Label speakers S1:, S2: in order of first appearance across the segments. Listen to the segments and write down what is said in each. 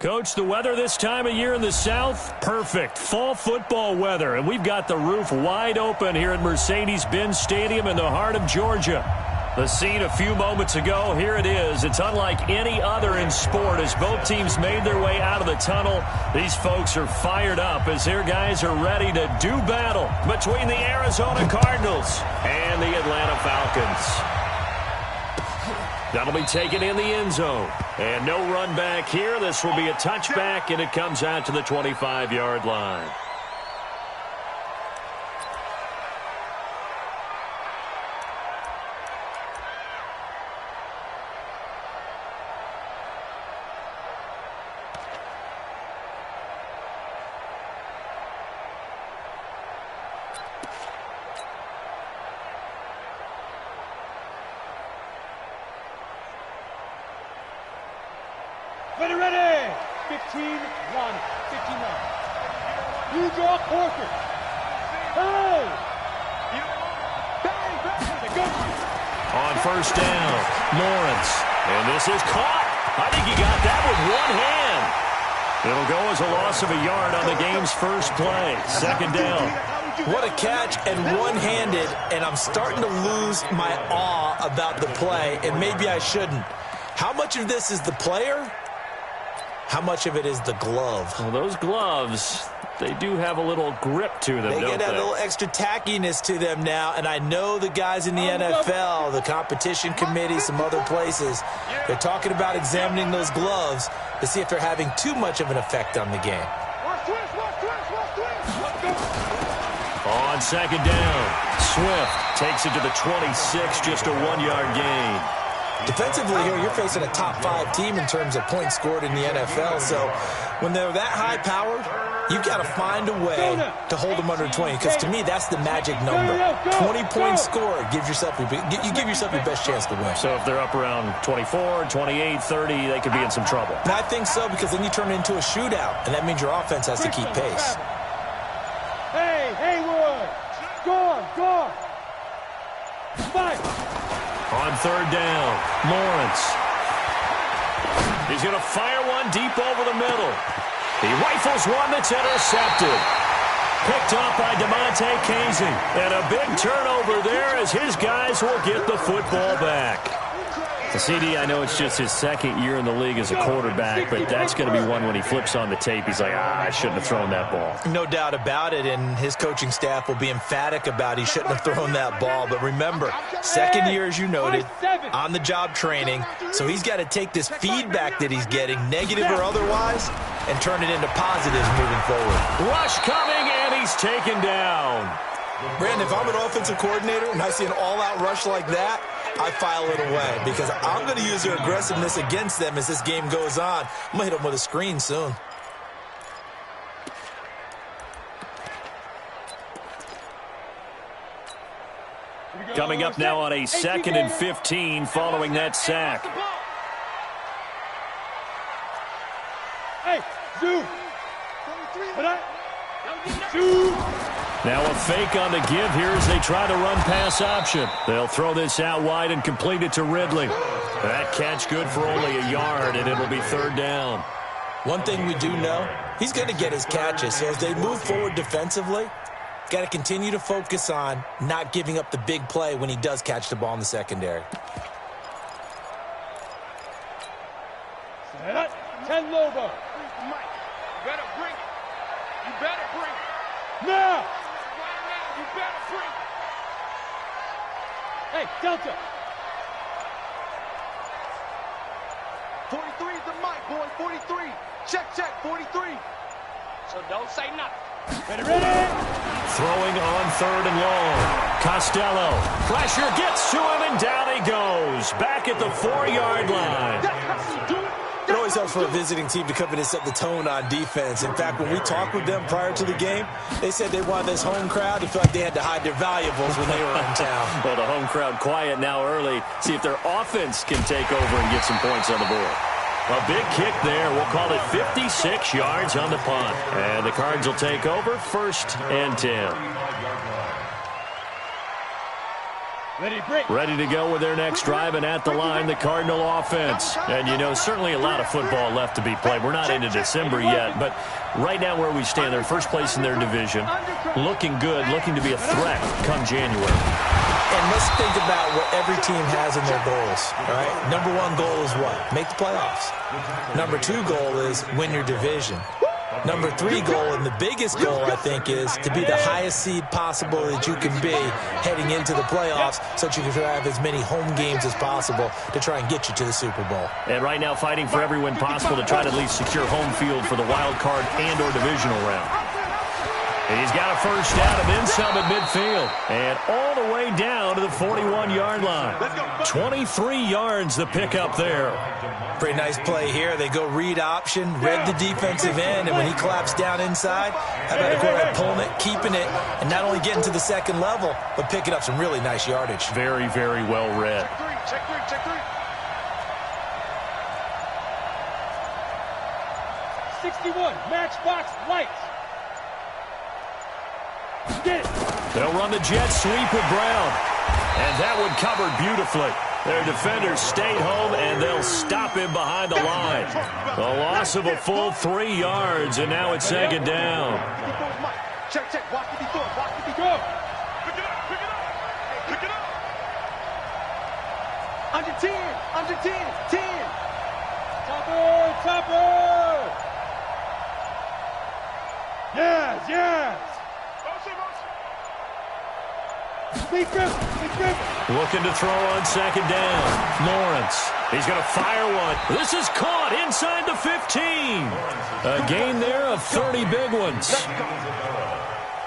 S1: Coach, the weather this time of year in the South, perfect. Fall football weather, and we've got the roof wide open here at Mercedes-Benz Stadium in the heart of Georgia. The scene a few moments ago, here it is. It's unlike any other in sport as both teams made their way out of the tunnel. These folks are fired up as their guys are ready to do battle between the Arizona Cardinals and the Atlanta Falcons. That'll be taken in the end zone. And no run back here. This will be a touchback, and it comes out to the 25-yard line.
S2: Ready. 15-1. 59. You draw quarter. Hey! Bang, bang. Go.
S1: On first down, Lawrence. And this is caught. I think he got that with one hand. It'll go as a loss of a yard on the game's first play. Second down.
S3: What a catch, and one-handed, and I'm starting to lose my awe about the play, and maybe I shouldn't. How much of this is the player? How much of it is the glove?
S1: Well, those gloves, they do have a little grip to them,
S3: They
S1: don't
S3: get that little extra tackiness to them now, and I know the guys in the NFL, the competition committee, some other places, they're talking about examining those gloves to see if they're having too much of an effect on the game.
S1: On second down, Swift takes it to the 26, just a 1-yard gain.
S3: Defensively here, you're facing a top-5 team in terms of points scored in the NFL. So when they're that high-powered, you've got to find a way to hold them under 20. Because to me, that's the magic number. 20-point score gives yourself you give yourself your best chance to win.
S1: So if they're up around 24, 28, 30, they could be in some trouble.
S3: And I think so, because then you turn it into a shootout, and that means your offense has to keep pace.
S2: Hey, Haywood! Score! Fight!
S1: On third down, Lawrence. He's going to fire one deep over the middle. He rifles one that's intercepted. Picked up by DeMonte Casey. And a big turnover there as his guys will get the football back. The CD, I know it's just his second year in the league as a quarterback, but that's going to be one when he flips on the tape. He's like, I shouldn't have thrown that ball.
S3: No doubt about it, and his coaching staff will be emphatic about he shouldn't have thrown that ball. But remember, second year, as you noted, on-the-job training, so he's got to take this feedback that he's getting, negative or otherwise, and turn it into positives moving forward.
S1: Rush coming, and he's taken down.
S3: Brandon, if I'm an offensive coordinator and I see an all-out rush like that, I file it away because I'm going to use their aggressiveness against them as this game goes on. I'm going to hit them with a screen soon.
S1: Coming up now on a 2nd and 15 following that sack.
S2: Hey, zoom. Zoom.
S1: Now a fake on the give here as they try to run pass option. They'll throw this out wide and complete it to Ridley. That catch good for only a yard, and it'll be third down.
S3: One thing we do know, he's going to get his catches. So as they move forward defensively, got to continue to focus on not giving up the big play when he does catch the ball in the secondary.
S2: 10 Lobo.
S4: You better bring it. You better bring it.
S2: Now.
S4: You better bring it.
S2: Hey, Delta.
S4: 43 is the mic, boy. 43. Check, 43. So don't say nothing.
S2: Ready?
S1: Throwing on third and long. Costello. Pressure gets to him, and down he goes. Back at the 4-yard line.
S4: That's how you do it.
S3: It always helps for a visiting team to come in and set the tone on defense. In fact, when we talked with them prior to the game, they said they wanted this home crowd to feel like they had to hide their valuables when they were in town.
S1: Well, the home crowd quiet now early. See if their offense can take over and get some points on the board. A big kick there. We'll call it 56 yards on the punt. And the Cards will take over 1st and 10. Ready to go with their next drive, and at the line, the Cardinal offense. And, you know, certainly a lot of football left to be played. We're not into December yet, but right now where we stand, they're first place in their division, looking good, looking to be a threat come January.
S3: And let's think about what every team has in their goals, all right? Number one goal is what? Make the playoffs. Number two goal is win your division. Number three goal, and the biggest goal, I think, is to be the highest seed possible that you can be heading into the playoffs so that you can have as many home games as possible to try and get you to the Super Bowl.
S1: And right now fighting for every win possible to try to at least secure home field for the wild card and or divisional round. And he's got a first down and then some at midfield. And all the way down to the 41-yard line. 23 yards the pickup there.
S3: Pretty nice play here. They go read option, read the defensive end, and when he claps down inside, how about the quarterback pulling it, keeping it, and not only getting to the second level, but picking up some really nice yardage.
S1: Very, very well read.
S4: Check three.
S2: 61, matchbox lights. Get it.
S1: They'll run the jet sweep with Brown. And that one covered beautifully. Their defenders stayed home, and they'll stop him behind the line. A loss of a full 3 yards, and now it's second down.
S4: Check. Watch the before.
S2: Go.
S4: Pick it up. Under 10. 10.
S2: Topper. Yes. Lee Griffin.
S1: Looking to throw on second down. Lawrence. He's going to fire one. This is caught inside the 15. A gain there of 30 big ones.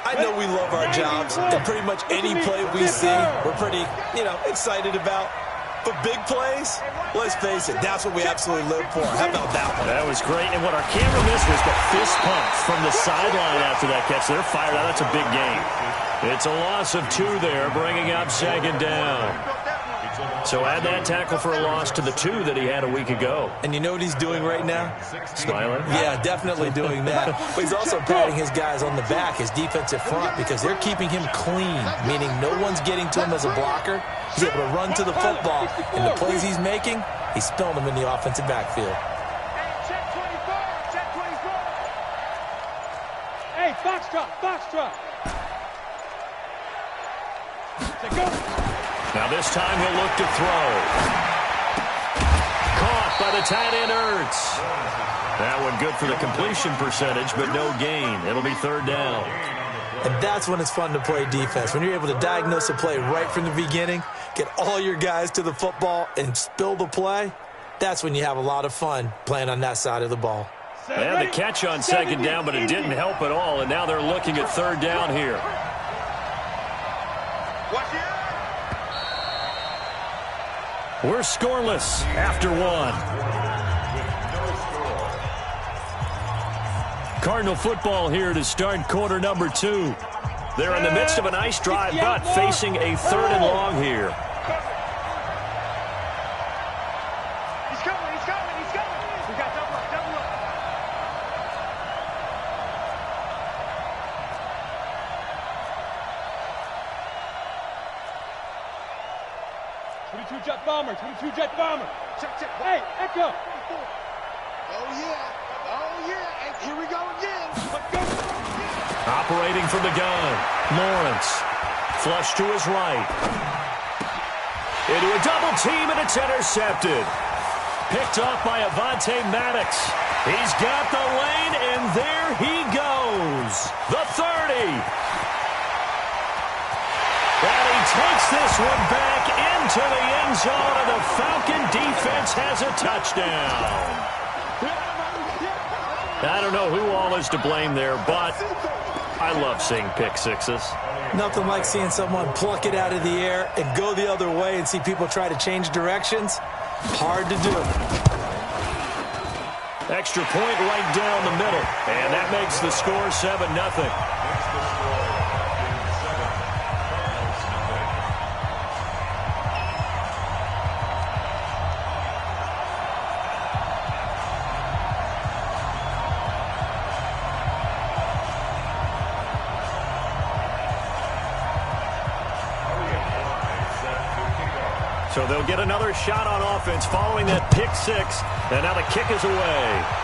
S3: I know we love our jobs, and pretty much any play we see, we're pretty, excited about. But big plays, let's face it, that's what we absolutely live for. How about that one?
S1: That was great. And what our camera missed was the fist pump from the sideline after that catch. They're fired out. That's a big gain. It's a loss of 2 there, bringing up second down. So add that tackle for a loss to the 2 that he had a week ago.
S3: And you know what he's doing right now?
S1: Smiling?
S3: Yeah, definitely doing that. But he's also patting his guys on the back, his defensive front, because they're keeping him clean, meaning no one's getting to him as a blocker. He's able to run to the football, and the plays he's making, he's spilling them in the offensive backfield.
S4: Check 24.
S2: Hey, foxtrot. Go.
S1: Now this time he'll look to throw. Caught by the tight end Ertz. That one good for the completion percentage, but no gain. It'll be third down.
S3: And that's when it's fun to play defense. When you're able to diagnose a play right from the beginning, get all your guys to the football, and spill the play, that's when you have a lot of fun playing on that side of the ball.
S1: They had the catch on second down, but it didn't help at all, and now they're looking at third down here. We're scoreless after 1. Cardinal football here to start quarter number 2. They're in the midst of a nice drive, but facing a 3rd and long here.
S4: He's coming. We got double up.
S2: 22 jet bomber.
S4: Check.
S2: Hey, Echo.
S4: Oh, yeah. And here we go again.
S1: Operating from the gun. Lawrence. Flush to his right. Into a double team, and it's intercepted. Picked off by Avonte Maddox. He's got the lane, and there he goes. The 30. And he takes this one back into the end zone, and the Falcon defense has a touchdown. I don't know who all is to blame there, but I love seeing pick sixes.
S3: Nothing like seeing someone pluck it out of the air and go the other way and see people try to change directions. Hard to do.
S1: Extra point right down the middle, and that makes the score 7-0. So they'll get another shot on offense following that pick six. And now the kick is away.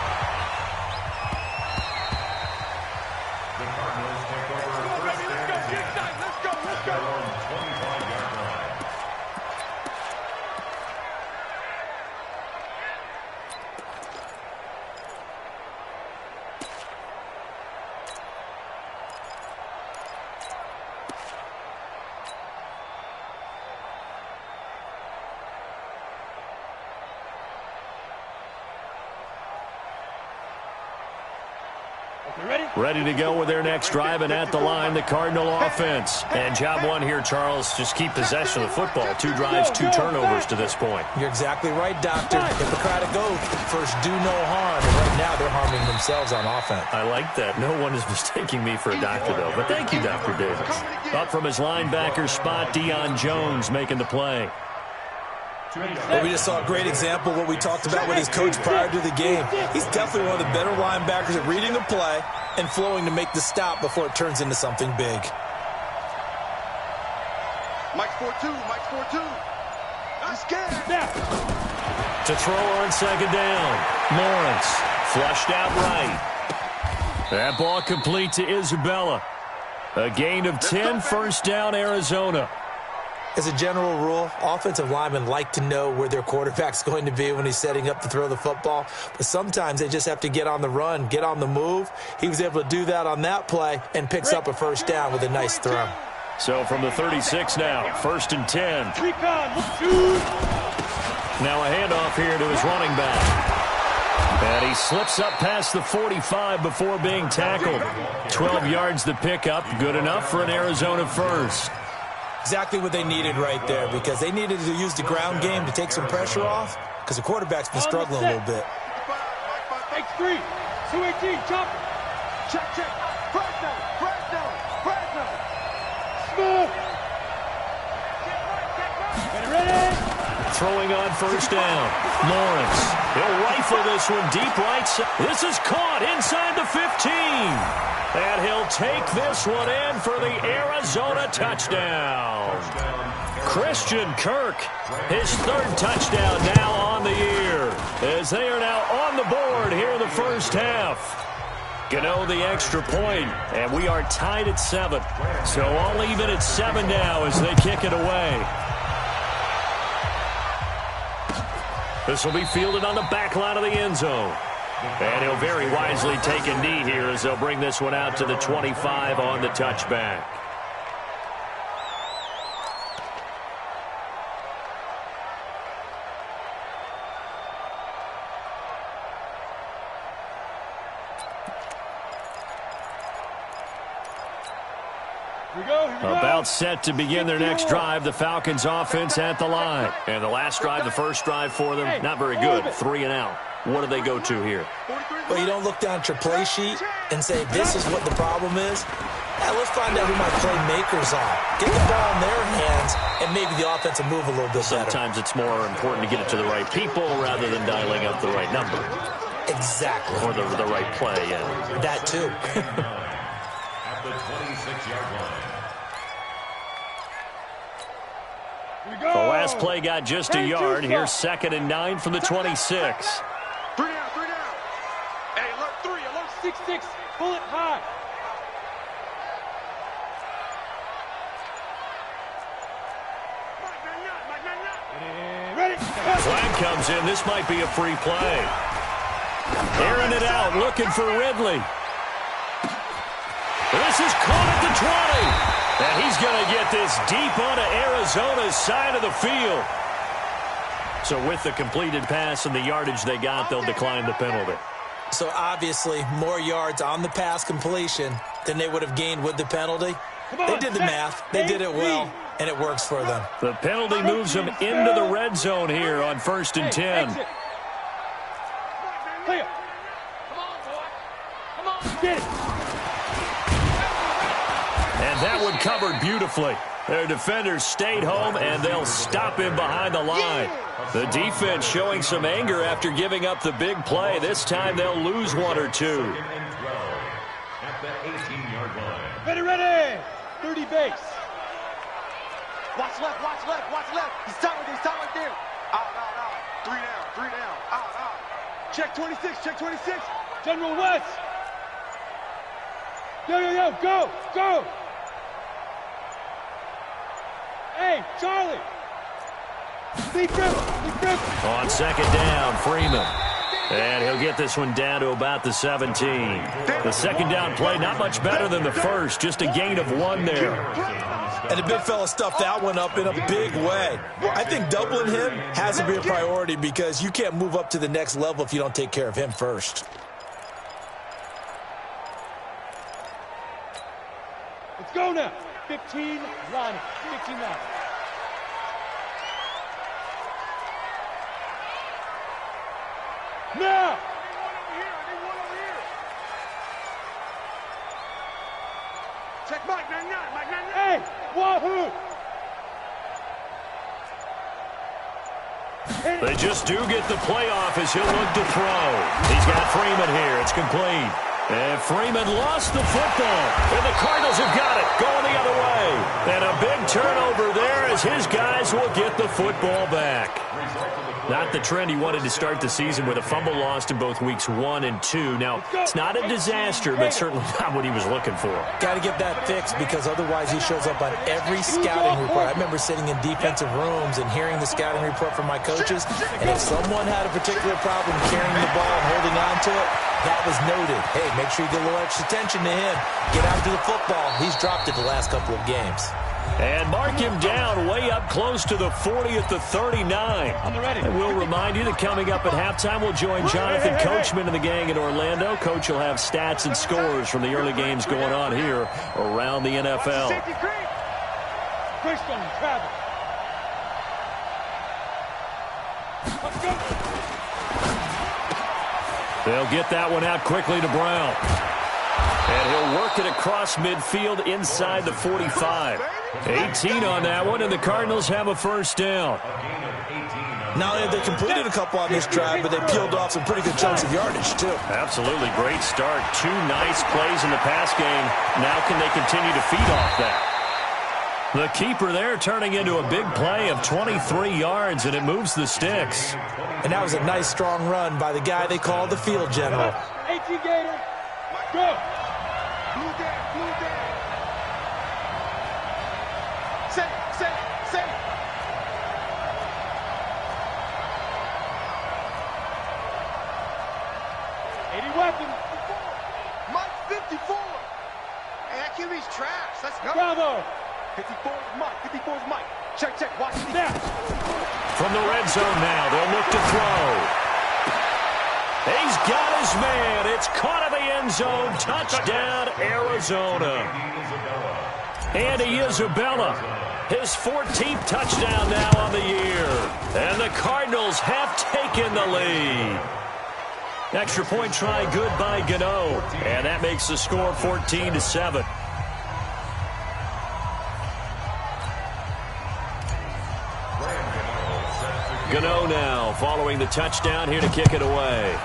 S1: Ready to go with their next drive, and at the line, the Cardinal offense. And job one here, Charles, just keep possession of the football. 2 drives, 2 turnovers to this point.
S3: You're exactly right, Doctor. Hippocratic oath. First, do no harm. And right now, they're harming themselves on offense.
S1: I like that. No one is mistaking me for a doctor, though. But thank you, Dr. Davis. Up from his linebacker spot, Deion Jones making the play.
S3: Well, we just saw a great example of what we talked about with his coach prior to the game. He's definitely one of the better linebackers at reading the play and flowing to make the stop before it turns into something big.
S4: Mike's 4-2. Mike's 4-2. I'm scared.
S1: To throw on second down. Lawrence flushed out right. That ball complete to Isabella. A gain of 10, first down, Arizona.
S3: As a general rule, offensive linemen like to know where their quarterback's going to be when he's setting up to throw the football. But sometimes they just have to get on the run, get on the move. He was able to do that on that play and picks up a first down with a nice throw.
S1: So from the 36 now, first and 10. Now a handoff here to his running back. And he slips up past the 45 before being tackled. 12 yards the pickup, good enough for an Arizona first.
S3: Exactly what they needed right there, because they needed to use the ground game to take some pressure off, because the quarterback's been struggling a little bit.
S2: X3, 218, chopper.
S4: Check. Fresno.
S2: Smooth. Get ready.
S1: Throwing on first down. Lawrence. He'll rifle this one deep right side. This is caught inside the 15. And he'll take this one in for the Arizona touchdown. Christian Kirk, his 3rd touchdown now on the year, as they are now on the board here in the first half. Gano the extra point, and we are tied at 7. So all even at 7 now as they kick it away. This will be fielded on the back line of the end zone. And he'll very wisely take a knee here as they'll bring this one out to the 25 on the touchback.
S2: Here we go.
S1: About set to begin their next drive, the Falcons offense at the line. And the last drive, the first drive for them, not very good, 3 and out. What do they go to here?
S3: Well, you don't look down at your play sheet and say, this is what the problem is. Let's find out who my playmakers are. Get the ball in their hands, and maybe the offense will move a little bit better.
S1: Sometimes it's more important to get it to the right people rather than dialing up the right number.
S3: Exactly.
S1: Or the right play, yeah.
S3: That, too.
S5: At the 26-yard line.
S1: The last play got just a yard. Here's 2nd and 9 from the 26.
S4: 3 down. Hey, alert 3, alert
S2: 6-6, pull it high. Ready.
S1: Flag comes in. This might be a free play. Airing it out, looking for Ridley. This is caught at the 20. And he's going to get this deep onto Arizona's side of the field. So with the completed pass and the yardage they got, they'll decline the penalty.
S3: So obviously more yards on the pass completion than they would have gained with the penalty. They did the math. They did it well, and it works for them.
S1: The penalty moves them into the red zone here on 1st and 10.
S2: Clear. Come on, boy. Come on. Get it.
S1: And that one covered beautifully. Their defenders stayed home, and they'll stop him behind the line. The defense showing some anger after giving up the big play. This time they'll lose 1 or 2.
S5: At the 18-yard line.
S2: Ready. 30 base.
S4: Watch left, watch left, watch left. He's tight right there. Out. 3 down. Out. Check 26, check 26.
S2: General West. Yo, go. Hey, Charlie. Lead grip.
S1: On second down, Freeman. And he'll get this one down to about the 17. The second down play, not much better than the first, just a gain of 1 there.
S3: And the big fella stuffed that one up in a big way. I think doubling him has to be a priority because you can't move up to the next level if you don't take care of him first.
S2: Let's go now. 15 line. 15 line. Now!
S4: I need one over here. Check Mike 99.
S2: Hey! Wahoo!
S1: They just do get the playoff as he'll look to throw. He's got Freeman here. It's complete. And Freeman lost the football. And the Cardinals have got it. Going the other way. And a big turnover there as his guys will get the football back. Not the trend he wanted to start the season with a fumble lost in both weeks 1 and 2. Now, it's not a disaster, but certainly not what he was looking for.
S3: Got to get that fixed because otherwise he shows up on every scouting report. I remember sitting in defensive rooms and hearing the scouting report from my coaches, and if someone had a particular problem carrying the ball and holding on to it, that was noted. Hey, make sure you get a little extra attention to him. Get after the football. He's dropped it the last couple of games.
S1: And mark him down way up close to the 40 at the 39. And we'll remind you that coming up at halftime, we'll join Jonathan Coachman and the gang in Orlando. Coach will have stats and scores from the early games going on here around the NFL.
S2: Christian Travis. Let's go.
S1: They'll get that one out quickly to Brown. And he'll work it across midfield inside the 45. 18 on that one, and the Cardinals have a first down.
S3: Not only have they completed a couple on this drive, but they peeled off some pretty good chunks of yardage, too.
S1: Absolutely great start. 2 nice plays in the pass game. Now can they continue to feed off that? The keeper there turning into a big play of 23 yards, and it moves the sticks.
S3: And that was a nice, strong run by the guy they call the field general.
S2: 18 Gator. Go.
S4: Blue down. Set it.
S2: 80 weapon.
S4: Mike 54. Hey, that QB's trash. Let's go.
S2: Bravo.
S4: 54 is Mike. 54 is Mike. Check. Watch the
S2: Now.
S1: From the red zone now, they'll look to throw. He's got his man. It's caught in the end zone. Touchdown, Arizona. Andy Isabella, his 14th touchdown now on the year. And the Cardinals have taken the lead. Extra point try good by Gano. And that makes the score 14-7. Gano now following the touchdown here to kick it away.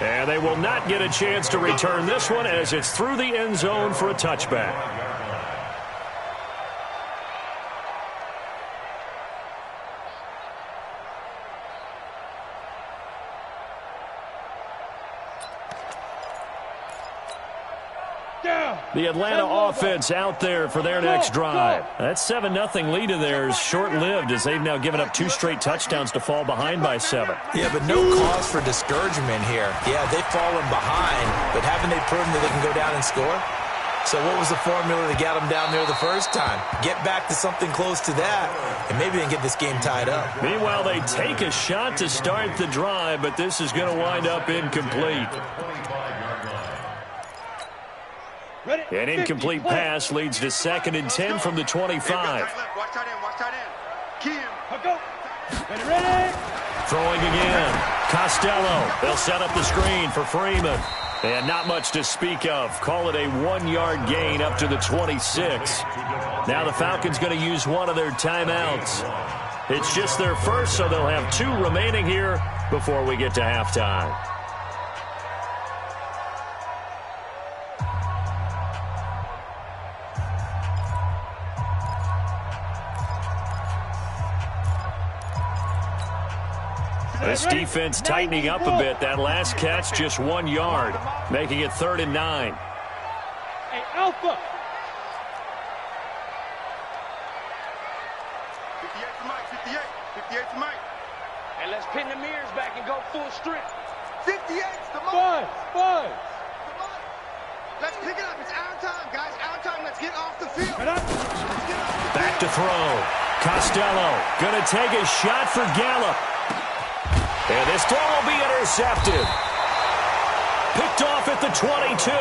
S1: And they will not get a chance to return this one as it's through the end zone for a touchback. The Atlanta offense out there for their next drive. That 7-0 lead of theirs short-lived as they've now given up 2 straight touchdowns to fall behind by 7.
S3: Yeah, but no cause for discouragement here. Yeah, they've fallen behind, but haven't they proven that they can go down and score? So what was the formula that got them down there the first time? Get back to something close to that, and maybe they can get this game tied up.
S1: Meanwhile, they take a shot to start the drive, but this is going to wind up incomplete. An incomplete pass leads to 2nd and 10 from the 25.
S4: Watch tight end. Key him.
S2: Ready.
S1: Throwing again. Costello. They'll set up the screen for Freeman. And not much to speak of. Call it a 1-yard gain up to the 26. Now the Falcons going to use one of their timeouts. It's just their first, so they'll have 2 remaining here before we get to halftime. This defense tightening up a bit. That last catch, just 1 yard, making it 3rd and 9.
S2: Hey, Alpha.
S4: 58 to Mike, 58. 58 to Mike.
S2: And let's pin the mirrors back and go full strength.
S4: 58 to Mike.
S2: Buzz.
S4: Let's pick it up. It's our time, guys. Our time. Let's get off the field.
S1: Back to throw. Costello going to take a shot for Gallup. And this throw will be intercepted. Picked off at the 22.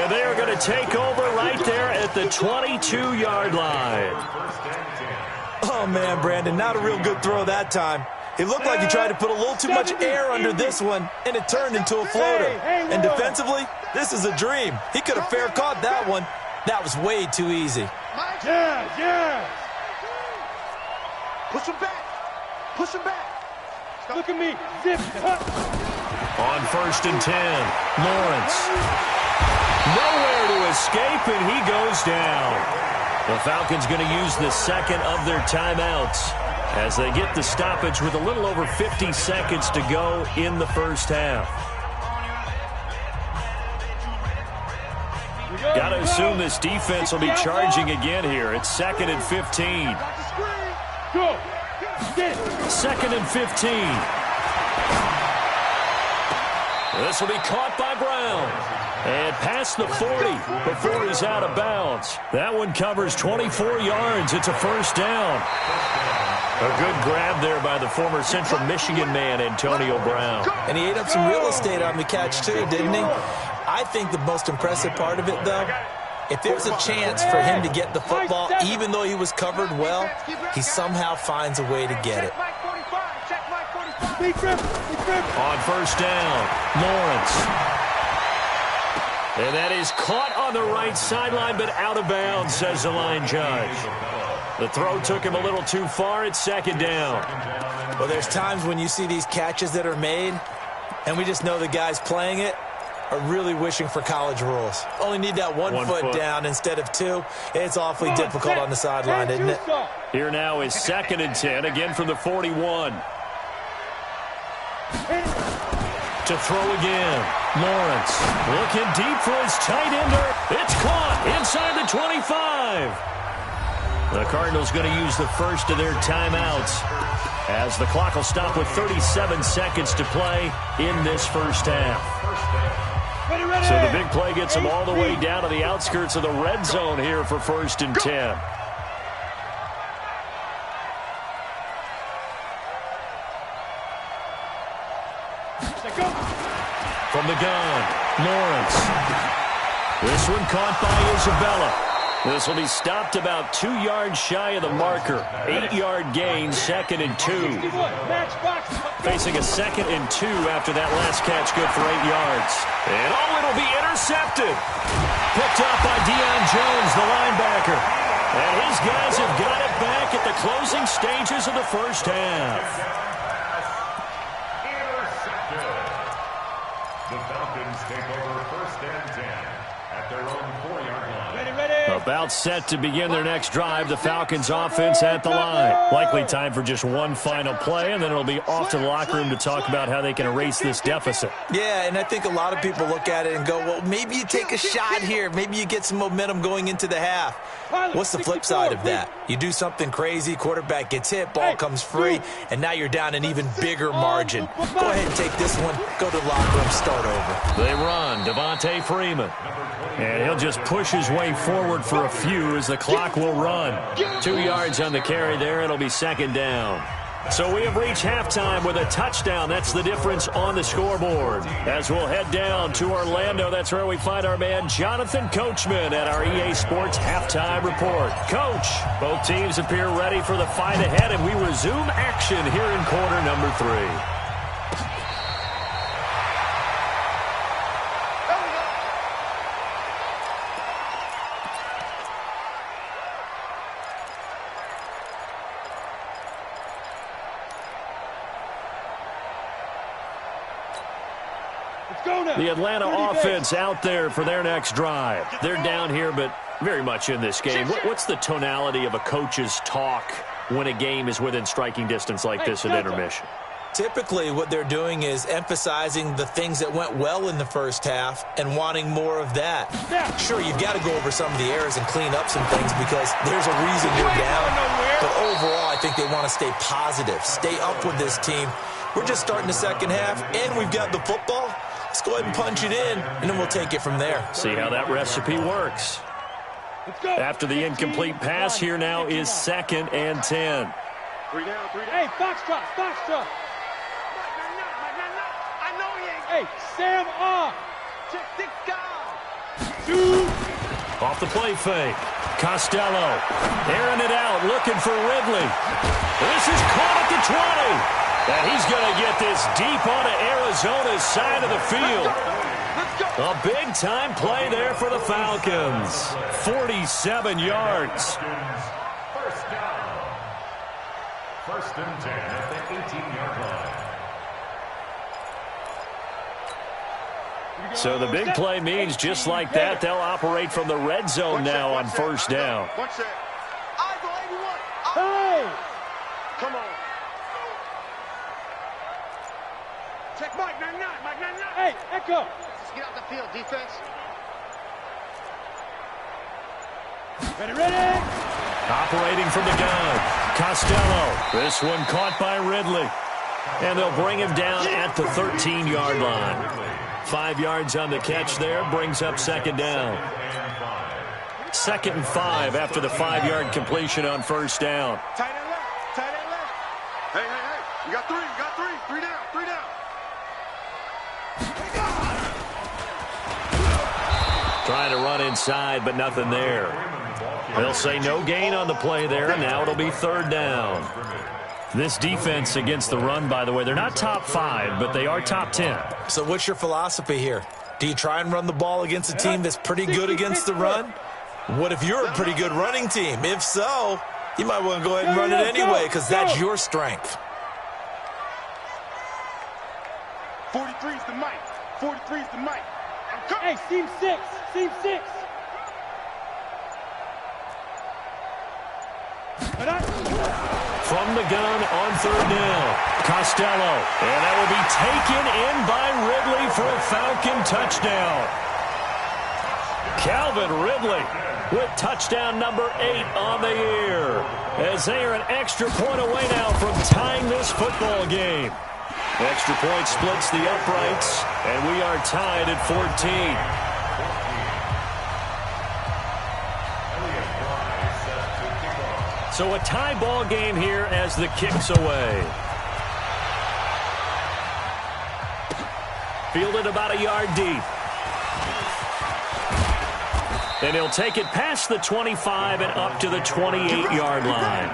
S1: And they are going to take over right there at the 22-yard line.
S3: Oh, man, Brandon, not a real good throw that time. It looked like he tried to put a little too much air under this one, and it turned into a floater. And defensively, this is a dream. He could have fair caught that one. That was way too easy.
S2: Yeah.
S4: Push him back. Push him back.
S2: Look at me. Zip.
S1: On 1st and 10, Lawrence. Nowhere to escape, and he goes down. The Falcons going to use the second of their timeouts as they get the stoppage with a little over 50 seconds to go in the first half. Got to assume this defense will be charging again here. It's 2nd and 15.
S2: Go.
S1: 2nd and 15. This will be caught by Brown. And past the 40 before he's out of bounds. That one covers 24 yards. It's a first down. A good grab there by the former Central Michigan man, Antonio Brown.
S3: And he ate up some real estate on the catch, too, didn't he? I think the most impressive part of it, though, if there's a chance for him to get the football, even though he was covered well, he somehow finds a way to get it.
S1: On first down, Lawrence. And that is caught on the right sideline, but out of bounds, says the line judge. The throw took him a little too far. It's 2nd down.
S3: Well, there's times when you see these catches that are made, and we just know the guys playing it are really wishing for college rules. Only need that one foot down instead of 2. It's awfully difficult on the sideline, isn't it?
S1: Here now is 2nd and 10, again from the 41. To throw again, Lawrence looking deep for his tight ender. It's caught inside the 25. The Cardinals going to use the first of their timeouts as the clock will stop with 37 seconds to play in this first half. So the big play gets them all the way down to the outskirts of the red zone here for 1st and 10. From the gun, Lawrence. This one caught by Isabella. This will be stopped about 2 yards shy of the marker. 8-yard gain, 2nd and 2. Facing a 2nd and 2 after that last catch, good for 8 yards. And it'll be intercepted. Picked up by Deion Jones, the linebacker. And his guys have got it back at the closing stages of the first half.
S5: The Falcons take over 1st and 10 at their own 4-yard line.
S1: About set to begin their next drive. The Falcons offense at the line. Likely time for just one final play, and then it'll be off to the locker room to talk about how they can erase this deficit.
S3: Yeah, and I think a lot of people look at it and go, well, maybe you take a shot here. Maybe you get some momentum going into the half. What's the flip side of that? You do something crazy, quarterback gets hit, ball comes free, and now you're down an even bigger margin. Go ahead and take this one, go to the locker room, start over.
S1: They run, Devontae Freeman. And he'll just push his way forward for a few as the clock will run. 2 yards on the carry there. It'll be 2nd down. So we have reached halftime with a touchdown. That's the difference on the scoreboard. As we'll head down to Orlando, that's where we find our man Jonathan Coachman at our EA Sports Halftime Report. Coach, both teams appear ready for the fight ahead, and we resume action here in quarter number 3. The Atlanta offense out there for their next drive. They're down here, but very much in this game. What's the tonality of a coach's talk when a game is within striking distance like this at intermission?
S3: Typically, what they're doing is emphasizing the things that went well in the first half and wanting more of that. Sure, you've got to go over some of the errors and clean up some things because there's a reason you're down. But overall, I think they want to stay positive, stay up with this team. We're just starting the second half, and we've got the football. Let's go ahead and punch it in, and then we'll take it from there.
S1: See how that recipe works. After the incomplete pass, here now is 2nd and 10.
S4: 3 down, 3 down.
S2: Hey, Foxtrot, Foxtrot.
S4: I know he ain't.
S2: Hey, Sam off.
S4: Check 6 guys.
S2: 2.
S1: Off the play fake. Costello airing it out, looking for Ridley. This is caught at the 20. And he's going to get this deep onto Arizona's side of the field. A big-time play there for the Falcons. 47 yards.
S5: First down. 1st and 10 at the 18-yard line.
S1: So the big play means just like that, they'll operate from the red zone now on 1st down.
S4: Watch that.
S2: Hey!
S4: Come on. Check Mike 99. Mike 99.
S2: Hey, Echo.
S4: Let's get out the field, defense.
S2: Ready.
S1: Operating from the gun. Costello. This one caught by Ridley. And they'll bring him down at the 13-yard line. 5 yards on the catch there, brings up 2nd down. 2nd and 5 after the 5-yard completion on 1st down.
S4: Tight end left. Tight end left. Hey. You got 3. You got 3. 3 down. 3 down.
S1: Trying to run inside, but nothing there. They'll say no gain on the play there, and now it'll be 3rd down. This defense against the run, by the way, they're not top 5, but they are top 10.
S3: So what's your philosophy here? Do you try and run the ball against a team that's pretty good against the run? What if you're a pretty good running team? If so, you might want to go ahead and run it anyway because that's your strength.
S4: 43's the mic. 43's the mic.
S2: Hey, seam 6. Seam 6.
S1: From the gun on 3rd down. Costello. And that will be taken in by Ridley for a Falcon touchdown. Calvin Ridley with touchdown number 8 on the year. As they are an extra point away now from tying this football game. Extra point splits the uprights, and we are tied at 14. So a tie ball game here as the kick's away. Fielded about a yard deep. And he'll take it past the 25 and up to the 28-yard line.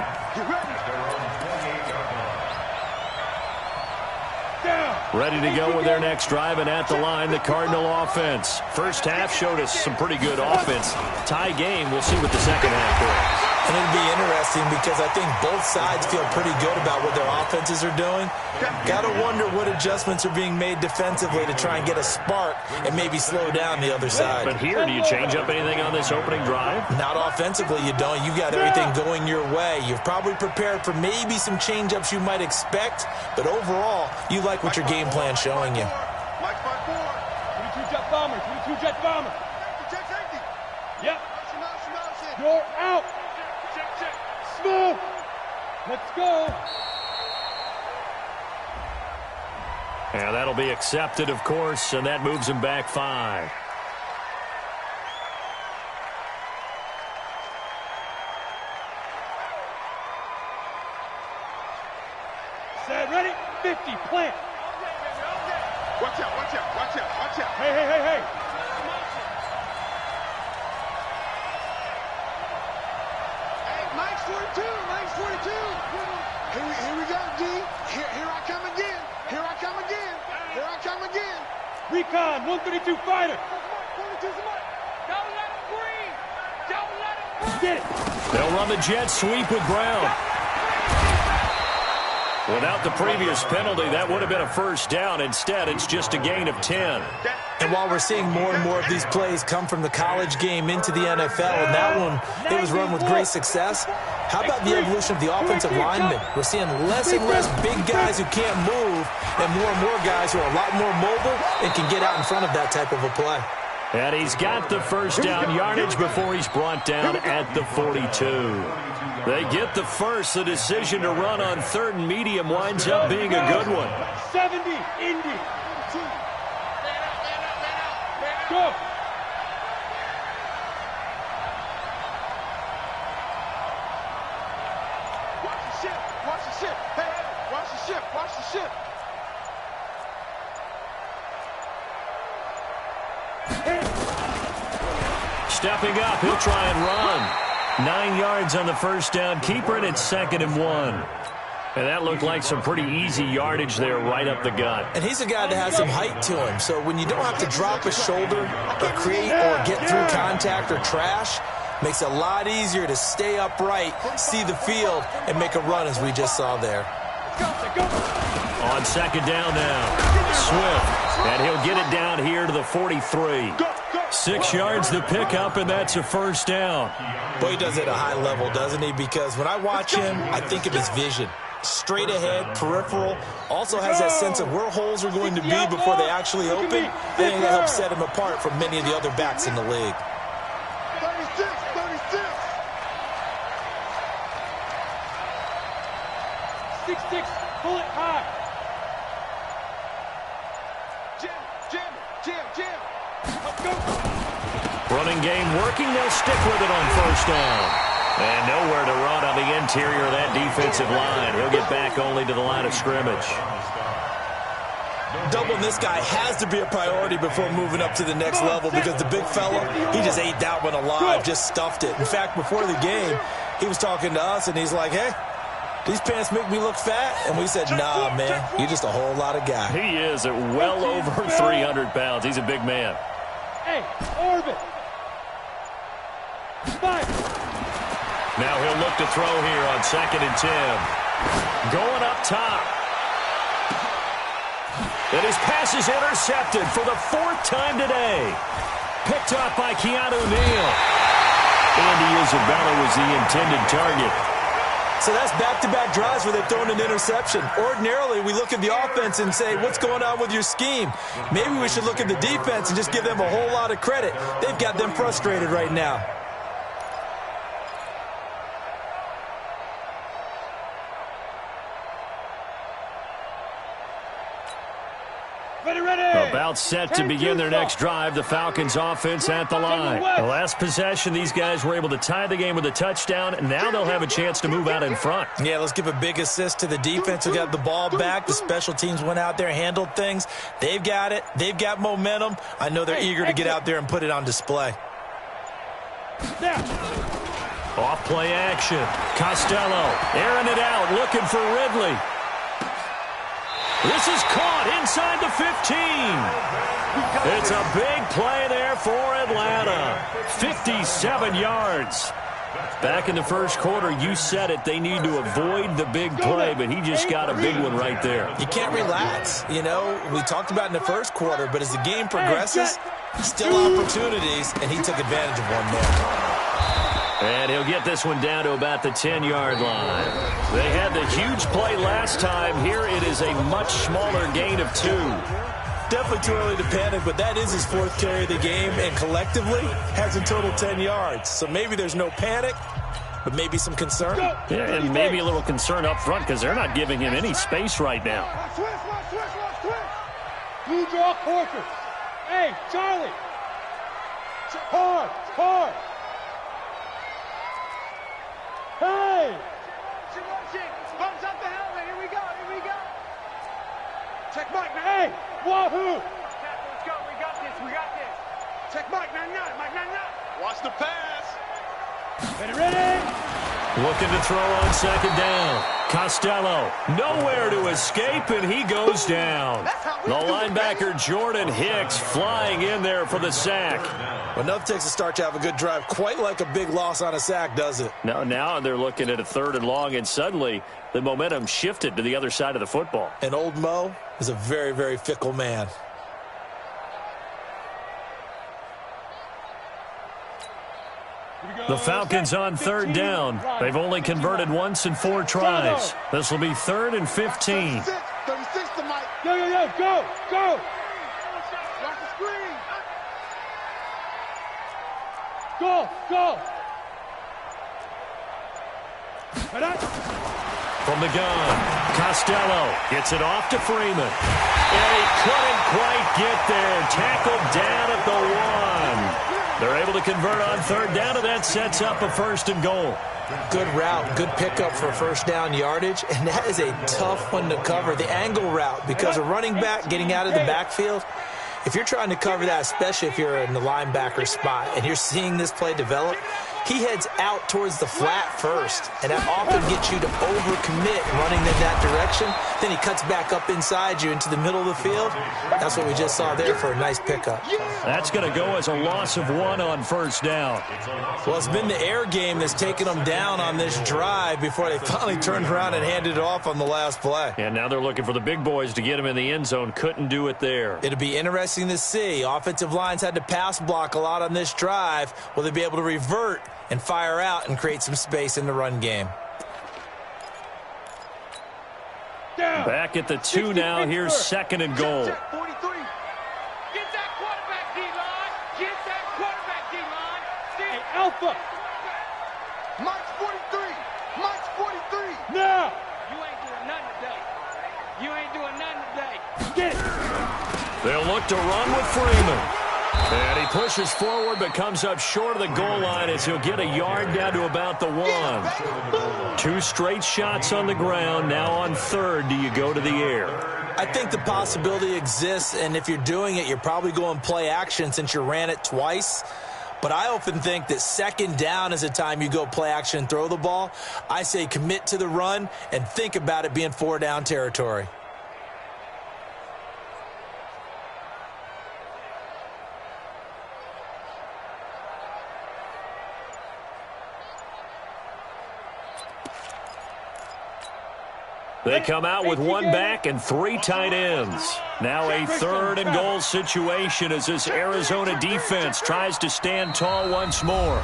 S1: Ready to go with their next drive, and at the line, the Cardinal offense. First half showed us some pretty good offense. Tie game, we'll see what the second half brings.
S3: And it'll be interesting because I think both sides feel pretty good about what their offenses are doing. Got to wonder what adjustments are being made defensively to try and get a spark and maybe slow down the other side.
S1: But here, do you change up anything on this opening drive?
S3: Not offensively, you don't. You've got everything going your way. You've probably prepared for maybe some change-ups you might expect, but overall, you like what your game plan's showing you.
S4: Mike 5-4.
S2: 22 jet bomber. 22 jet bomber.
S4: Check safety.
S2: Yep.
S4: Shit.
S2: You're out.
S4: Check.
S2: Smooth. Let's go.
S1: And that'll be accepted, of course, and that moves him back 5.
S2: Set, ready, 50, plant.
S4: Watch out.
S2: Hey.
S4: Hey, Mike's 42. Here we go, D. Here I come again.
S2: Recon, 132 fighter.
S4: 42's the mic. Don't let him breathe.
S2: Get it.
S1: They'll run the jet sweep with Brown. Without the previous penalty, that would have been a first down. Instead, it's just a gain of 10.
S3: And while we're seeing more and more of these plays come from the college game into the NFL, and that one, it was run with great success, how about the evolution of the offensive linemen? We're seeing less and less big guys who can't move and more guys who are a lot more mobile and can get out in front of that type of a play.
S1: And he's got the first down yardage before he's brought down at the 42. They get the first. The decision to run on third and medium winds up being a good one.
S2: 70, Indy. Go.
S4: Watch the ship. Watch the ship. Hey, watch the ship. Watch the ship.
S1: Stepping up, he'll try and run. 9 yards on the first down. Keeper it at 2nd and 1. And that looked like some pretty easy yardage there right up the gut.
S3: And he's a guy that has some height to him. So when you don't have to drop a shoulder or create or get through contact or trash, makes it a lot easier to stay upright, see the field, and make a run as we just saw there.
S1: On 2nd down now, Swift. And he'll get it down here to the 43. 6 yards to pick up, and that's a first down.
S3: Boy, he does it at a high level, doesn't he? Because when I watch him, I think of his vision. Straight ahead, peripheral, also has that sense of where holes are going to be before they actually open. I think that helps set him apart from many of the other backs in the league.
S4: 36, 36.
S2: 6-6, pull it high.
S4: Jam.
S2: Let's go.
S1: Running game working. They'll stick with it on first down. And nowhere to run on the interior of that defensive line. He'll get back only to the line of scrimmage.
S3: Doubling this guy has to be a priority before moving up to the next level because the big fella, he just ate that one alive, just stuffed it. In fact, before the game, he was talking to us, and he's like, hey, these pants make me look fat? And we said, nah, man, you're just a whole lot of guy.
S1: He is at well over 300 pounds. He's a big man.
S2: Hey, orbit. 5.
S1: Now he'll look to throw here on 2nd and 10. Going up top. And his pass is intercepted for the 4th time today. Picked off by Keanu Neal. Andy Isabella was the intended target.
S3: So that's back-to-back drives where they've thrown an interception. Ordinarily, we look at the offense and say, what's going on with your scheme? Maybe we should look at the defense and just give them a whole lot of credit. They've got them frustrated right now.
S1: About set to begin their next drive. The Falcons offense at the line. The last possession, these guys were able to tie the game with a touchdown, and now they'll have a chance to move out in front.
S3: Yeah, let's give a big assist to the defense who got the ball back. The special teams went out there, handled things. They've got it. They've got momentum. I know they're eager to get out there and put it on display.
S1: Off play action. Costello airing it out, looking for Ridley. This is caught inside the 15. It's a big play there for Atlanta. 57 yards. Back in the first quarter, you said it, they need to avoid the big play, but he just got a big one right there.
S3: You can't relax. You know, we talked about in the first quarter, but as the game progresses, still opportunities, and he took advantage of one there.
S1: And he'll get this one down to about the 10-yard line. They had the huge play last time. Here it is a much smaller gain of 2.
S3: Definitely too early to panic, but that is his 4th carry of the game, and collectively has a total 10 yards. So maybe there's no panic, but maybe some concern.
S1: Yeah, and maybe a little concern up front because they're not giving him any space right now.
S2: Switch. Blue draw Corker. Hey, Charlie. Hard. Hey!
S4: Buttons up the helmet. Here we go. Check Mike, man.
S2: Hey! Wahoo!
S4: Let's go. We got this. Check Mike, 99. Watch the pass.
S2: Ready?
S1: Looking to throw on 2nd down. Costello, nowhere to escape, and he goes down. The linebacker Jordan Hicks flying in there for the sack.
S3: Well, enough takes a start to have a good drive. Quite like a big loss on a sack, does it?
S1: Now they're looking at a 3rd and long, and suddenly the momentum shifted to the other side of the football.
S3: And old Mo is a very, very fickle man.
S1: The Falcons on third down. They've only converted once in 4 tries. This will be 3rd and 15.
S4: 36 to Mike.
S2: Yo, go, go.
S4: Watch the screen.
S2: Go.
S1: From the gun, Costello gets it off to Freeman. And he couldn't quite get there. Tackled down at the 1. They're able to convert on third down, and that sets up a 1st and goal.
S3: Good route, good pickup for first down yardage, and that is a tough one to cover. The angle route, because a running back getting out of the backfield, if you're trying to cover that, especially if you're in the linebacker spot and you're seeing this play develop, he heads out towards the flat first, and that often gets you to overcommit running in that direction. Then he cuts back up inside you into the middle of the field. That's what we just saw there for a nice pickup.
S1: That's going to go as a loss of 1 on first down.
S3: Well, it's been the air game that's taken them down on this drive before they finally turned around and handed it off on the last play.
S1: And now they're looking for the big boys to get him in the end zone. Couldn't do it there.
S3: It'll be interesting to see. Offensive lines had to pass block a lot on this drive. Will they be able to revert and fire out and create some space in the run game?
S1: Back at the 2 now. Here's 2nd and goal.
S4: 43.
S2: Get that quarterback D-line. Get that quarterback D-line. Hey, Alpha.
S4: Mike's 43. Mike's 43.
S2: Now. You ain't doing nothing today. You ain't doing nothing today. Get it.
S1: They'll look to run with Freeman. And he pushes forward but comes up short of the goal line as he'll get a yard down to about the 1. 2 straight shots on the ground. Now on third, do you go to the air?
S3: I think the possibility exists, and if you're doing it, you're probably going play action since you ran it twice. But I often think that 2nd down is a time you go play action and throw the ball. I say commit to the run and think about it being 4 down territory.
S1: They come out with 1 back and 3 tight ends. Now a 3rd and goal situation as this Arizona defense tries to stand tall once more.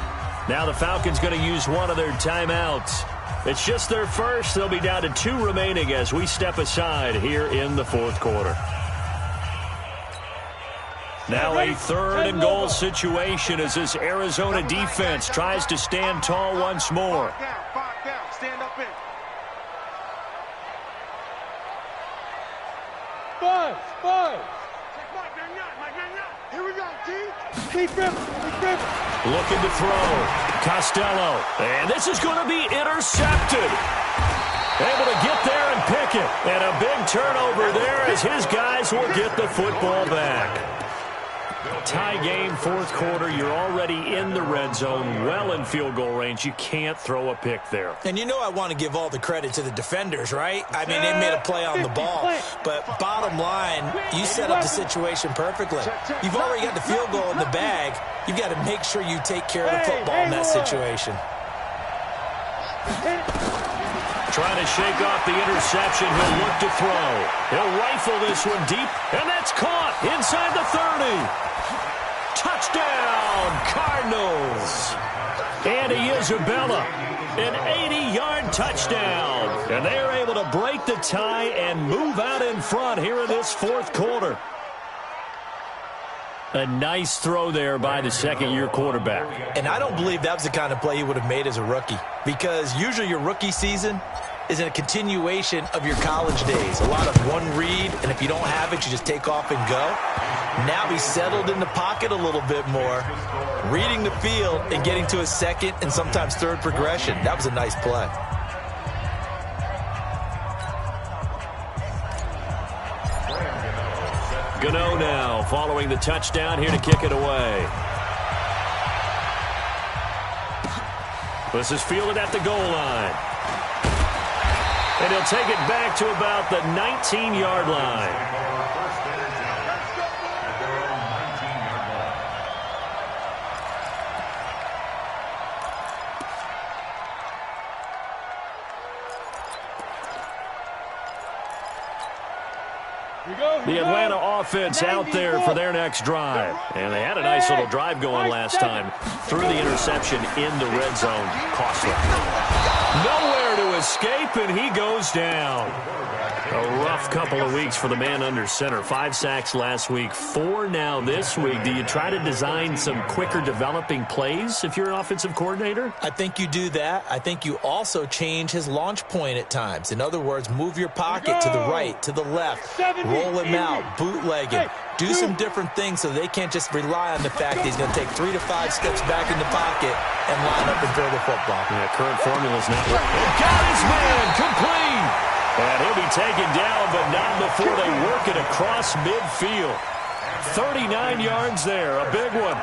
S1: Now the Falcons going to use one of their timeouts. It's just their first. They'll be down to 2 remaining as we step aside here in the 4th quarter. Now a 3rd and goal situation as this Arizona defense tries to stand tall once more.
S4: 5 down. Stand up in.
S2: 5.
S4: Check Mike, they're not. Here we go, T.
S2: Keep him.
S1: Looking to throw. Costello. And this is going to be intercepted. Able to get there and pick it. And a big turnover there as his guys will get the football back. Tie game, 4th quarter. You're already in the red zone, well in field goal range. You can't throw a pick there.
S3: And you know I want to give all the credit to the defenders, right? I mean, they made a play on the ball. But bottom line, you set up the situation perfectly. You've already got the field goal in the bag. You've got to make sure you take care of the football in that situation.
S1: Trying to shake off the interception. He'll look to throw. He'll rifle this one deep, and that's caught inside the 30. Touchdown, Cardinals. Andy Isabella, an 80-yard touchdown. And they are able to break the tie and move out in front here in this 4th quarter. A nice throw there by the 2nd-year quarterback.
S3: And I don't believe that was the kind of play he would have made as a rookie, because usually your rookie season is a continuation of your college days. A lot of one read, and if you don't have it, you just take off and go. Now he's settled in the pocket a little bit more, reading the field and getting to his 2nd and sometimes 3rd progression. That was a nice play.
S1: Gano now following the touchdown here to kick it away. This is fielded at the goal line. And he'll take it back to about the 19-yard line. The Atlanta offense out there for their next drive. And they had a nice little drive going last time. Threw the interception in the red zone. Costly. Nowhere to escape, and he goes down. A rough couple of weeks for the man under center. 5 sacks last week, 4 now this week. Do you try to design some quicker developing plays if you're an offensive coordinator?
S3: I think you do that. I think you also change his launch point at times. In other words, move your pocket to the right, to the left, roll him out, bootleg him. Do some different things so they can't just rely on the fact that he's going to take 3 to 5 steps back in the pocket and line up and throw the football.
S1: Yeah, current formula's not working. Got his man, complete. And he'll be taken down, but not before they work it across midfield. 39 yards there, a big one.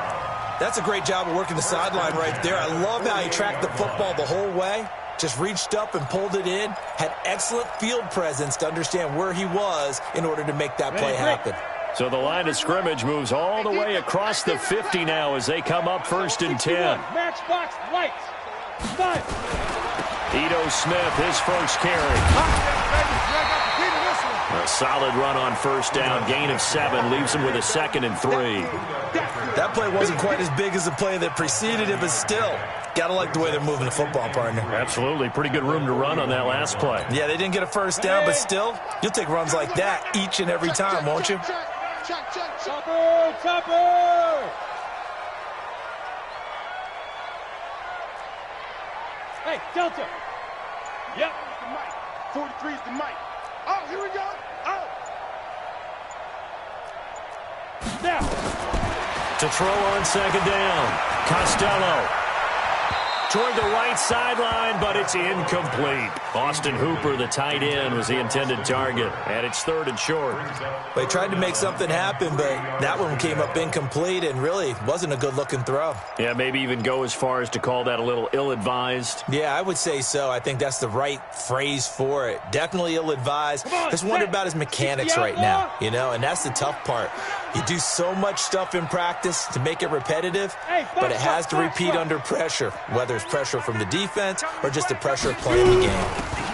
S3: That's a great job of working the sideline right there. I love how he tracked the football the whole way. Just reached up and pulled it in. Had excellent field presence to understand where he was in order to make that play happen.
S1: So the line of scrimmage moves all the way across the 50 now as they come up 1st and 10.
S2: Matchbox lights. 5.
S1: Ito Smith, his first carry. A solid run on 1st down. Gain of 7 leaves him with a 2nd and 3.
S3: That play wasn't quite as big as the play that preceded it, but still, got to like the way they're moving the football, partner.
S1: Absolutely. Pretty good room to run on that last play.
S3: Yeah, they didn't get a 1st down, but still, you'll take runs like that each and every time, won't you?
S2: Chopper! Hey, Delta. Yep.
S4: The mic. 43 is the mic. Oh, here we go. Oh.
S2: Now.
S1: To throw on 2nd down. Costello. Toward the right sideline, but it's incomplete. Austin Hooper, the tight end, was the intended target. And it's 3rd and short.
S3: They tried to make something happen, but that one came up incomplete and really wasn't a good-looking throw.
S1: Yeah, maybe even go as far as to call that a little ill-advised.
S3: Yeah, I would say so. I think that's the right phrase for it. Definitely ill-advised. Just wonder about his mechanics right now, you know, and that's the tough part. You do so much stuff in practice to make it repetitive, but it has to repeat under pressure, whether it's pressure from the defense or just the pressure of playing the game.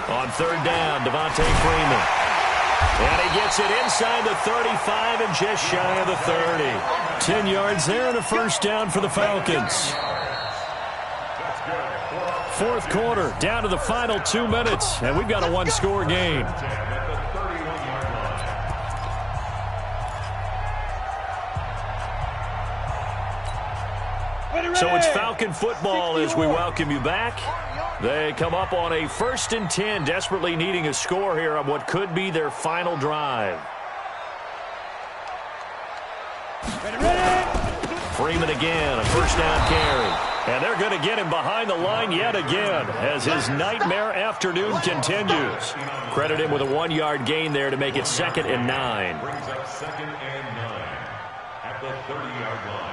S1: On 3rd down, Devontae Freeman. And he gets it inside the 35 and just shy of the 30. 10 yards there and a 1st down for the Falcons. 4th quarter, down to the final 2 minutes, and we've got a 1-score game. So it's Falcon football as we welcome you back. They come up on a 1st and 10, desperately needing a score here on what could be their final drive. Freeman again, a 1st down carry. And they're going to get him behind the line yet again as his nightmare afternoon continues. Credit him with a 1-yard gain there to make it 2nd and 9.
S5: Brings up 2nd and 9 at the 30-yard line.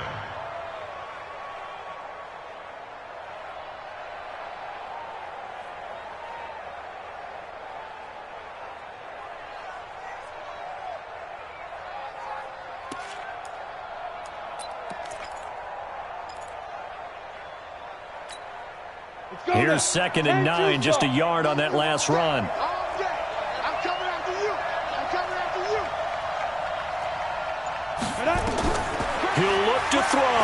S1: Here's 2nd and 9, just a yard on that last run.
S4: I'm coming after you. I'm coming after you.
S1: He'll look to throw.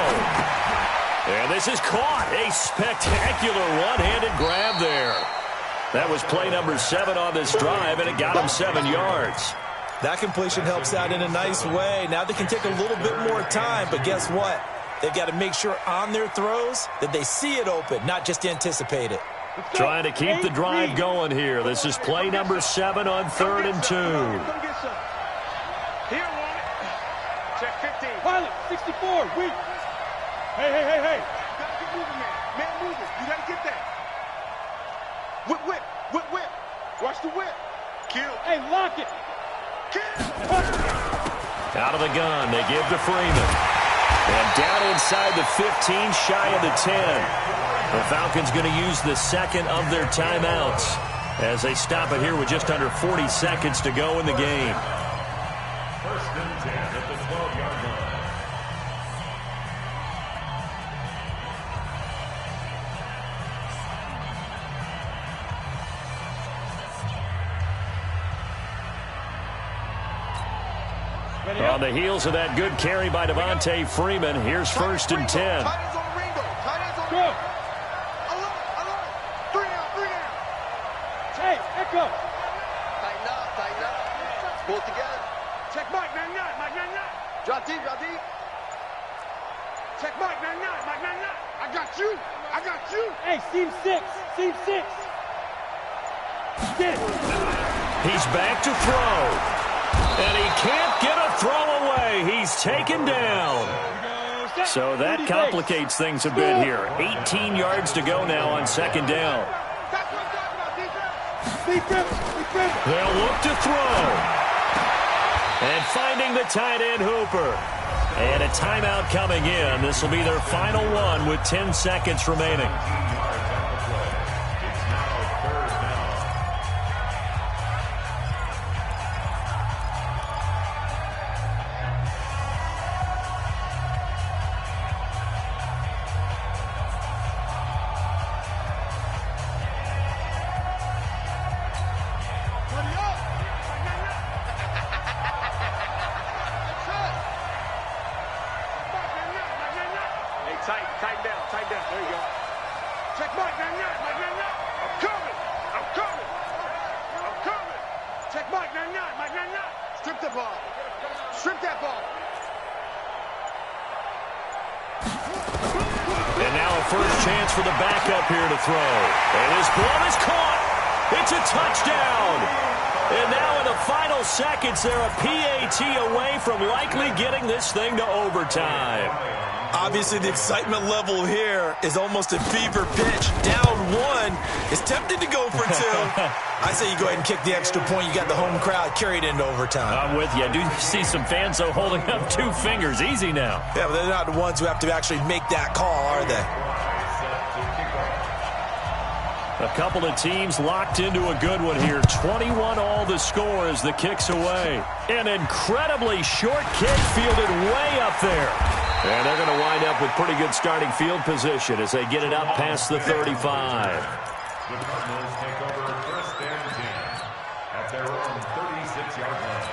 S1: And this is caught. A spectacular one-handed grab there. That was play number 7 on this drive, and it got him 7 yards.
S3: That completion helps out in a nice way. Now they can take a little bit more time, but guess what? They've got to make sure on their throws that they see it open, not just anticipate it.
S1: Trying to keep the drive going here. This is play number 7 on 3rd and 2.
S4: Here, one. Check 15.
S2: Pilot, 64, weak. Hey.
S4: You gotta get moving, man. Man moving. You gotta get that. Whip. Watch the whip. Kill.
S2: Hey, lock it.
S4: Kill.
S1: Out of the gun, they give to Freeman. And down inside the 15, shy of the 10. The Falcons going to use the 2nd of their timeouts as they stop it here with just under 40 seconds to go in the game.
S5: 1st and 10 at the 12-yard line.
S1: On the heels of that good carry by Devontae Freeman, here's 1st and 10.
S4: Go.
S2: Hey, echo.
S4: Tighten up. Pull it together.
S2: Check Mike, man, not.
S4: Drop deep.
S2: Check Mike, man, not. I got you. Hey, seam 6. Get it.
S1: He's back to throw. And he can't get a throw away. He's taken down. So that complicates things a bit here. 18 yards to go now on 2nd down. They'll look to throw. And finding the tight end Hooper. And a timeout coming in. This will be their final one with 10 seconds remaining.
S2: Tighten down. There you go. Check Mike, man, not. I'm coming. Check Mike, man, not.
S4: Strip the ball. Strip that ball.
S1: And now a first chance for the backup here to throw. And his glove is caught. It's a touchdown. And now in the final seconds, they're a PAT away from likely getting this thing to overtime.
S3: Obviously, the excitement level here is almost a fever pitch. Down 1 is tempted to go for 2. I say you go ahead and kick the extra point. You got the home crowd carried into overtime.
S1: I'm with you. I do see some fans, though, holding up 2 fingers. Easy now.
S3: Yeah, but they're not the ones who have to actually make that call, are they?
S1: A couple of teams locked into a good one here. 21 all the score as the kick's away. An incredibly short kick fielded way up there. And they're going to wind up with pretty good starting field position as they get it up past the 35.
S5: The Cardinals take over 1st and 10 at their own 36-yard line.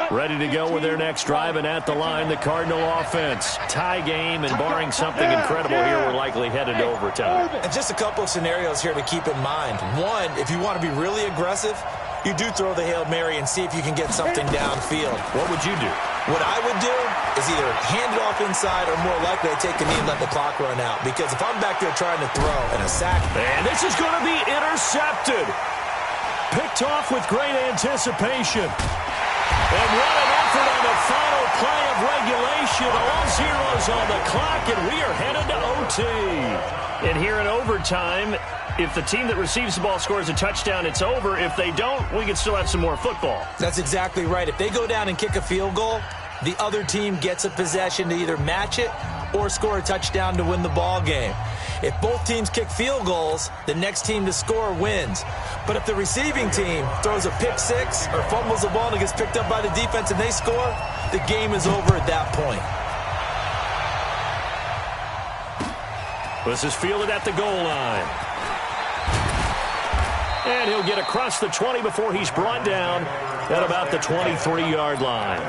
S1: Ready to go with their next drive, and at the line, the Cardinal offense. Tie game, and barring something incredible here, we're likely headed to overtime.
S3: And just a couple of scenarios here to keep in mind. One, if you want to be really aggressive, you do throw the Hail Mary and see if you can get something downfield.
S1: What would you do?
S3: What I would do is either hand it off inside or more likely I take a knee and let the clock run out. Because if I'm back there trying to throw and a sack.
S1: And this is going to be intercepted. Picked off with great anticipation. And what an effort on the final play of regulation. All zeros on the clock, and we are headed to OT. And here in overtime, if the team that receives the ball scores a touchdown, it's over. If they don't, we can still have some more football.
S3: That's exactly right. If they go down and kick a field goal, the other team gets a possession to either match it or score a touchdown to win the ball game. If both teams kick field goals, the next team to score wins. But if the receiving team throws a pick six or fumbles the ball and it gets picked up by the defense and they score, the game is over at that point.
S1: This is fielded at the goal line. And he'll get across the 20 before he's brought down at about the 23-yard line.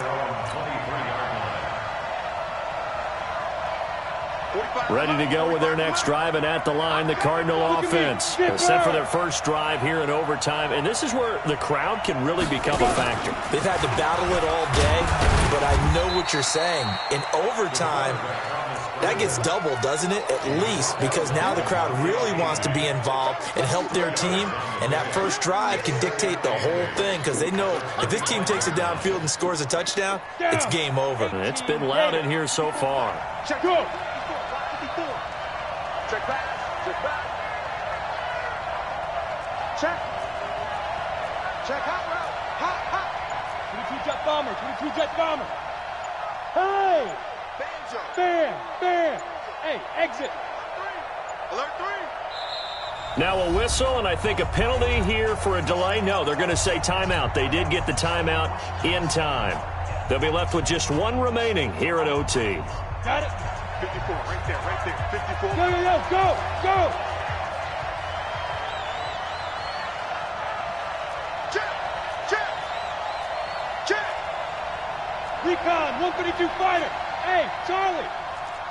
S1: Ready to go with their next drive, and at the line, the Cardinal offense. Set for their first drive here in overtime, and this is where the crowd can really become a factor.
S3: They've had to battle it all day, but I know what you're saying. In overtime, that gets double, doesn't it? At least, because now the crowd really wants to be involved and help their team, and that first drive can dictate the whole thing, because they know if this team takes it downfield and scores a touchdown, it's game over.
S1: It's been loud in here so far.
S2: Check go.
S4: Check back. Check back. Check. Check hot route. Hot.
S2: 22 jet bomber. 22 jet bomber. Hey.
S4: Banjo.
S2: Bam. Bam. Hey, exit.
S4: Alert 3.
S1: Now a whistle, and I think a penalty here for a delay. No, they're going to say timeout. They did get the timeout in time. They'll be left with just one remaining here at OT.
S2: Got it.
S4: 54, right there, 54.
S2: Go.
S4: Check.
S2: Recon, 152 fighter. Hey, Charlie,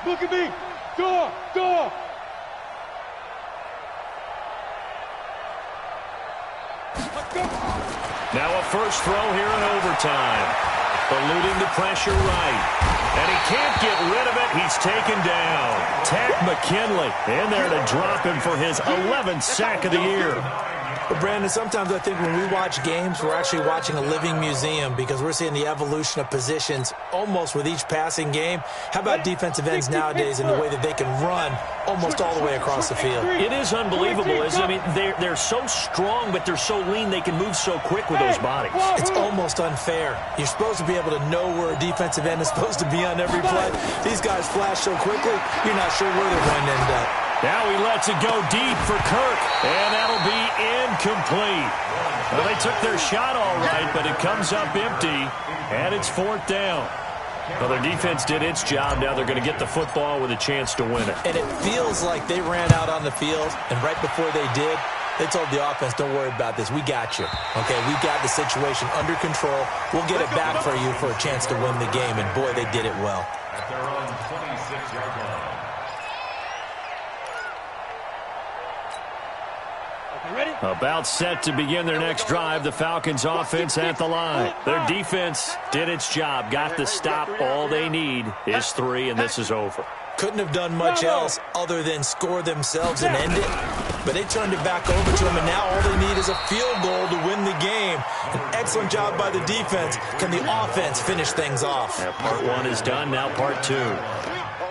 S2: look at me. Door. Let's go.
S1: Now a first throw here in overtime. Eluding the pressure right. And he can't get rid of it. He's taken down. Tack McKinley in there to drop him for his 11th sack of the year.
S3: But, Brandon, sometimes I think when we watch games, we're actually watching a living museum because we're seeing the evolution of positions almost with each passing game. How about defensive ends nowadays and the way that they can run almost all the way across the field?
S1: It is unbelievable, isn't it? I mean, they're so strong, but they're so lean. They can move so quick with those bodies.
S3: It's almost unfair. You're supposed to be able to know where a defensive end is supposed to be on every play. These guys flash so quickly, you're not sure where they're going to end up.
S1: Now he lets it go deep for Kirk, and that'll be incomplete. Well, they took their shot all right, but it comes up empty, and it's 4th down. Well, their defense did its job. Now they're going to get the football with a chance to win it.
S3: And it feels like they ran out on the field, and right before they did, they told the offense, don't worry about this. We got you. Okay, we got the situation under control. We'll get it back for you for a chance to win the game, and boy, they did it well.
S5: At their own 26-yard line.
S1: About set to begin their next drive, the Falcons offense at the line. Their defense did its job, got the stop. All they need is 3, and this is over.
S3: Couldn't have done much else other than score themselves and end it. But they turned it back over to them, and now all they need is a field goal to win the game. An excellent job by the defense. Can the offense finish things off?
S1: Yeah, part 1 is done, now part 2.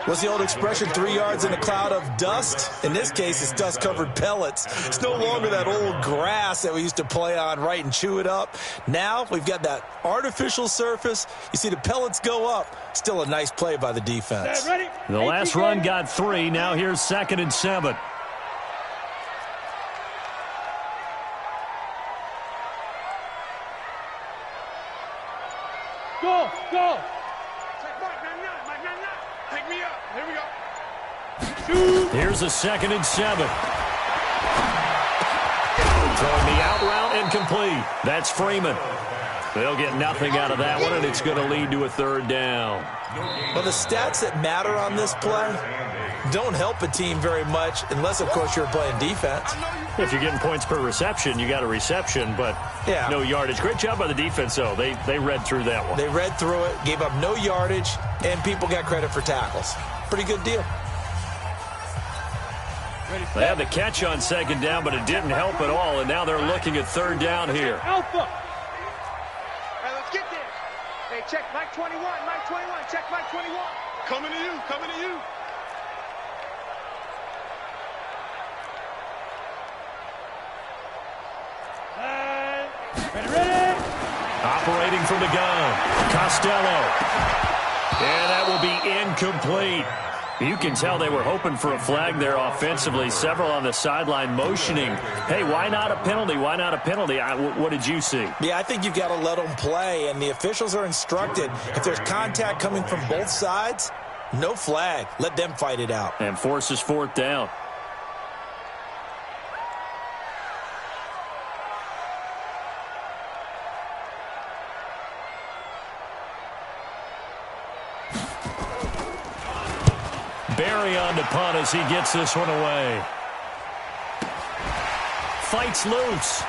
S3: What's the old expression, 3 yards in a cloud of dust? In this case, it's dust-covered pellets. It's no longer that old grass that we used to play on, right, and chew it up. Now we've got that artificial surface. You see the pellets go up. Still a nice play by the defense.
S1: The last run got 3. Now here's 2nd and 7.
S2: Go.
S4: Pick me up. Here we go.
S1: Here's a 2nd and 7. Throwing the out route incomplete. That's Freeman. They'll get nothing out of that one, and it's going to lead to a 3rd down.
S3: Well, the stats that matter on this play don't help a team very much unless, of course, you're playing defense.
S1: If you're getting points per reception, you got a reception, but no yardage. Great job by the defense, though. They read through that one.
S3: They read through it, gave up no yardage, and people got credit for tackles. Pretty good deal.
S1: They had the catch on 2nd down, but it didn't help at all, and now they're looking at 3rd down here.
S2: Alpha.
S4: All right, let's get this. Hey, check Mike 21. Check Mike 21. Coming to you.
S2: Ready.
S1: Operating from the gun, Costello. And that will be incomplete. You can tell they were hoping for a flag there offensively. Several on the sideline motioning. Hey, why not a penalty? Why not a penalty? What did you see?
S3: Yeah, I think you've got to let them play, and the officials are instructed. If there's contact coming from both sides, no flag. Let them fight it out.
S1: And forces 4th down. Barry on to punt as he gets this one away. Fights loose.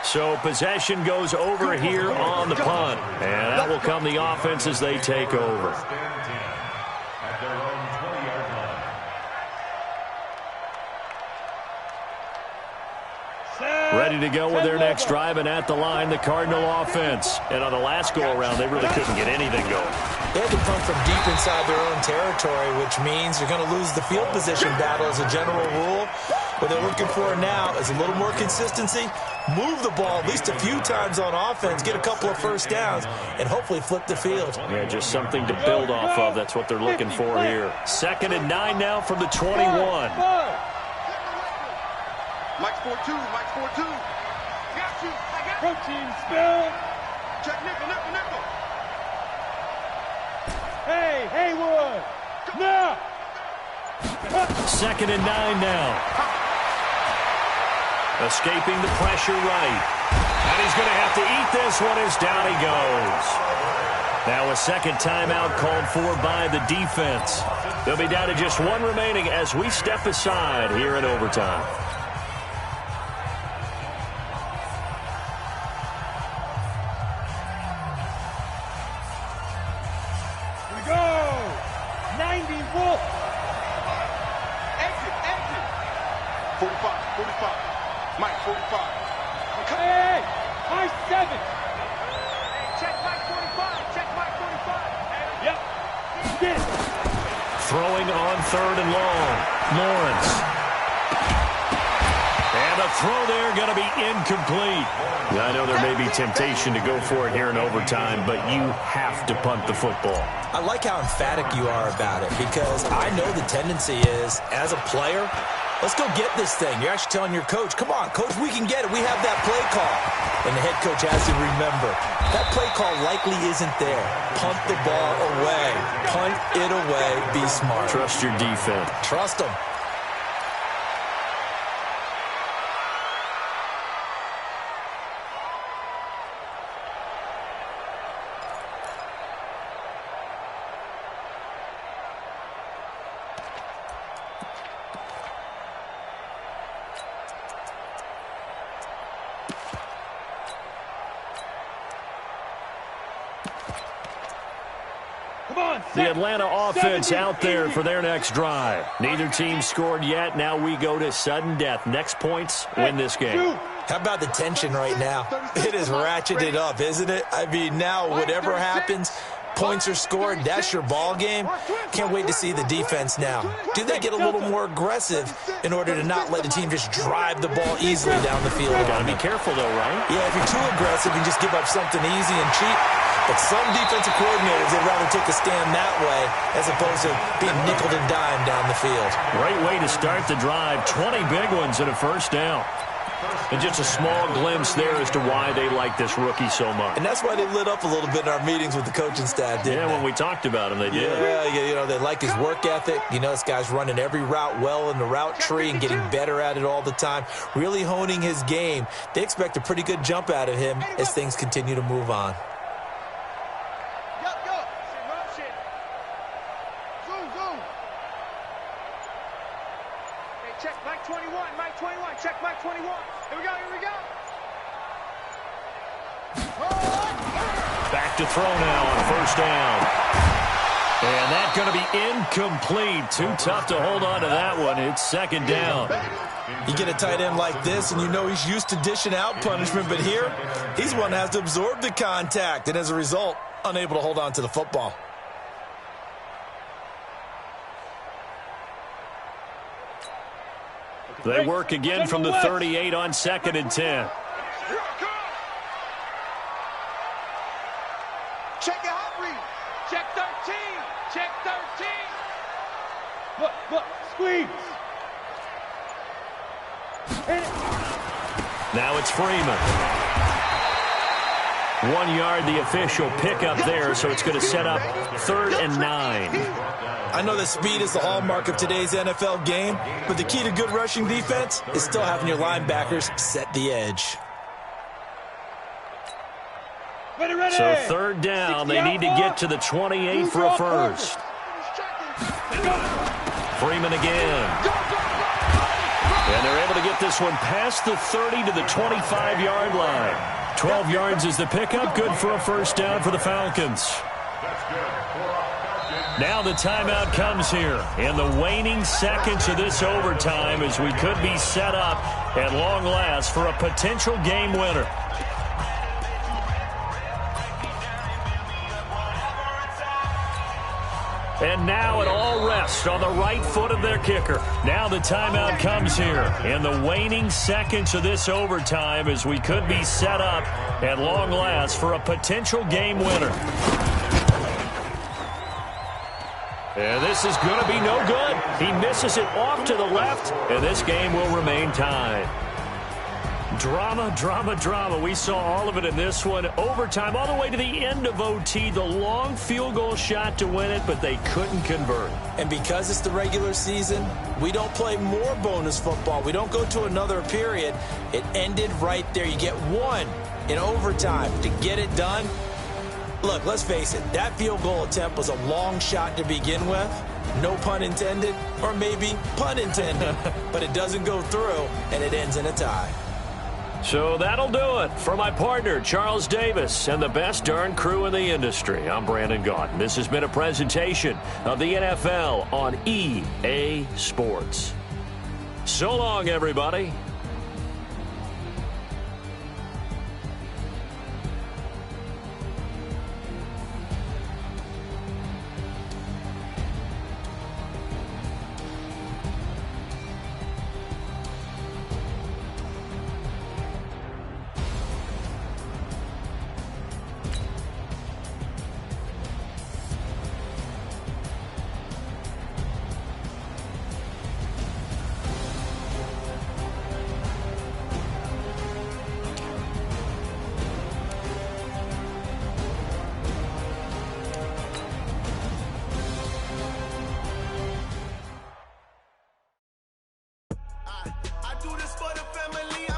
S1: So possession goes over here on the punt. And that will come the offense as they take over.
S5: At their own 20-yard line.
S1: Ready to go with their next drive, and at the line, the Cardinal offense. And on the last go-around, they really couldn't get anything going.
S3: They had to punt from deep inside their own territory, which means you're going to lose the field position battle as a general rule. What they're looking for now is a little more consistency, move the ball at least a few times on offense, get a couple of first downs, and hopefully flip the field.
S1: Yeah, just something to build off of. That's what they're looking for here. 2nd and 9 now from the 21.
S4: Mike's 4-2. Mike's 4-2. Got you. I got you.
S2: Protein spill.
S4: Check nickel, nickel, nickel.
S2: Hey, Haywood. No.
S1: 2nd and 9 now. Escaping the pressure right. And he's going to have to eat this one as down he goes. Now a second timeout called for by the defense. They'll be down to just one remaining as we step aside here in overtime.
S2: Here we go. 90 Wolf.
S4: Exit, exit. 45, 45. Mike, 45.
S2: Hey, my 7.
S4: Check Mike 45. Check Mike 45.
S2: Yep. Get it.
S1: Throwing on 3rd and long. Lawrence. And a throw there going to be incomplete. I know there may be temptation to go for it here in overtime, but you have to punt the football.
S3: I like how emphatic you are about it because I know the tendency is, as a player, let's go get this thing. You're actually telling your coach, come on, coach, we can get it. We have that play call. And the head coach has to remember, that play call likely isn't there. Punt the ball away. Punt it away. Be smart.
S1: Trust your defense.
S3: Trust them.
S1: The Atlanta offense out there for their next drive. Neither team scored yet. Now we go to sudden death. Next points win this game.
S3: How about the tension right now? It is ratcheted up, isn't it? I mean, now whatever happens, points are scored, that's your ball game. Can't wait to see the defense now. Do they get a little more aggressive in order to not let the team just drive the ball easily down the field?
S1: Got to be careful, though, right?
S3: Yeah, if you're too aggressive, you just give up something easy and cheap. But some defensive coordinators, they'd rather take a stand that way as opposed to being nickeled and dimed down the field.
S1: Great way to start the drive. 20 big ones and a first down. And just a small glimpse there as to why they like this rookie so much.
S3: And that's why they lit up a little bit in our meetings with the coaching staff, didn't they?
S1: When we talked about him, they did.
S3: Yeah, you know, they like his work ethic. You know, this guy's running every route well in the route tree and getting better at it all the time, really honing his game. They expect a pretty good jump out of him as things continue to move on.
S2: Check Mike 21, Mike 21, check Mike 21. Here we go, here we go.
S1: Back to throw now on first down. And that's going to be incomplete. Too tough to hold on to that one. It's 2nd down.
S3: You get a tight end like this, and you know he's used to dishing out punishment, but here, he's the one that has to absorb the contact, and as a result, unable to hold on to the football.
S1: They work again from the 38 on 2nd and 10.
S4: Check your hot read.
S2: Check 13, check 13. Look, squeeze.
S1: Now it's Freeman. 1 yard, the official pickup there, so it's going to set up 3rd and 9.
S3: I know that speed is the hallmark of today's NFL game, but the key to good rushing defense is still having your linebackers set the edge.
S2: Ready.
S1: So 3rd down, they need to get to the 28 for a first. Freeman again. And they're able to get this one past the 30 to the 25-yard line. 12 yards is the pickup, good for a first down for the Falcons. Now the timeout comes here in the waning seconds of this overtime as we could be set up at long last for a potential game winner. And now it all rests on the right foot of their kicker. Now the timeout comes here in the waning seconds of this overtime as we could be set up at long last for a potential game winner. And this is going to be no good. He misses it off to the left, and this game will remain tied. Drama, drama, drama. We saw all of it in this one. Overtime all the way to the end of OT. The long field goal shot to win it, but they couldn't convert.
S3: And because it's the regular season, we don't play more bonus football. We don't go to another period. It ended right there. You get one in overtime to get it done. Look, let's face it. That field goal attempt was a long shot to begin with. No pun intended, or maybe pun intended. But it doesn't go through, and it ends in a tie.
S1: So that'll do it for my partner, Charles Davis, and the best darn crew in the industry. I'm Brandon Gaudin. This has been a presentation of the NFL on EA Sports. So long, everybody.
S6: I do this for the family.